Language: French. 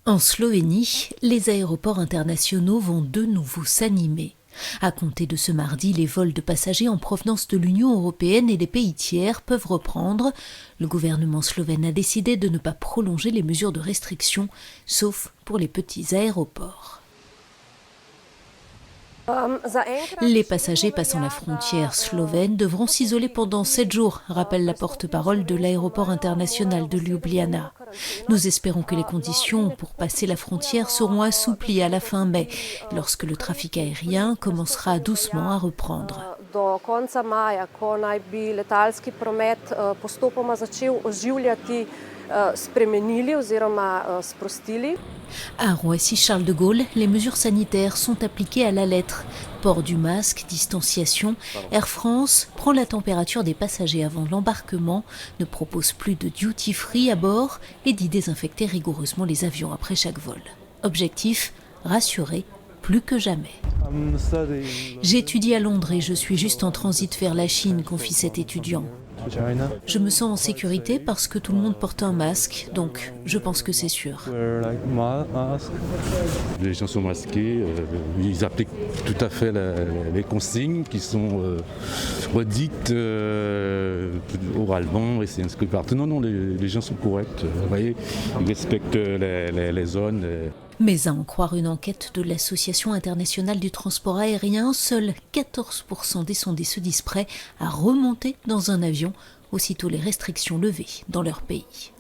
En Slovénie, les aéroports internationaux vont de nouveau s'animer. À compter de ce mardi, les vols de passagers en provenance de l'Union européenne et des pays tiers peuvent reprendre. Le gouvernement slovène a décidé de ne pas prolonger les mesures de restriction, sauf pour les petits aéroports. Les passagers passant la frontière slovène devront s'isoler pendant 7 jours, rappelle la porte-parole de l'aéroport international de Ljubljana. Nous espérons que les conditions pour passer la frontière seront assouplies à la fin mai, lorsque le trafic aérien commencera doucement à reprendre. Do konca maja, ko naj bi letalski promet postopoma začel oživljati, spremenili oziroma sprostili. À Roissy-Charles de Gaulle, les mesures sanitaires sont appliquées à la lettre. Port du masque, distanciation. Air France prend la température des passagers avant l'embarquement, ne propose plus de duty-free à bord et dit désinfecter rigoureusement les avions après chaque vol. Objectif, rassurer plus que jamais. J'étudie à Londres et je suis juste en transit vers la Chine, confie cet étudiant. Je me sens en sécurité parce que tout le monde porte un masque, donc je pense que c'est sûr. Les gens sont masqués, ils appliquent tout à fait les consignes qui sont redites oralement et c'est inscrit partout. Non, les gens sont corrects, vous voyez, ils respectent les zones. Mais à en croire une enquête de l'Association internationale du transport aérien, seuls 14% des sondés se disent prêts à remonter dans un avion aussitôt les restrictions levées dans leur pays.